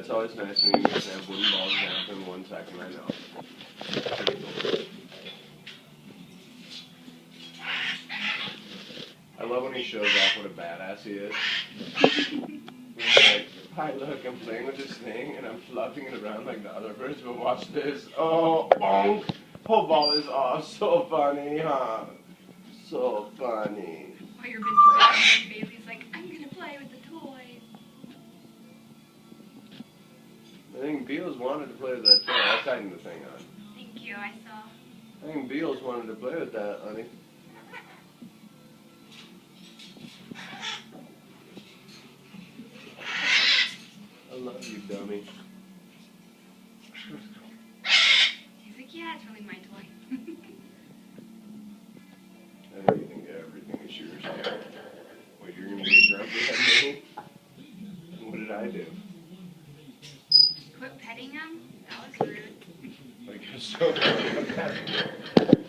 it's always nice when you get to have wooden balls jump in 1 second, I know. I love when he shows off what a badass he is. He's like, hi, look, I'm playing with this thing and I'm fluffing it around like the other birds, but watch this. Oh, bonk! Whole ball is off. So funny, huh? So funny. While you're busy playing, Bailey's like, I'm gonna play with the toys. I think Beals wanted to play with that toy. I tightened the thing on. Thank you, I saw. I think Beals wanted to play with that, honey. I love you, dummy. He's like, yeah, it's really my toy. I know you think everything is yours. Wait, you're gonna get grumpy at me? What did I do? Quit petting him? That was rude. Like, you're so funny.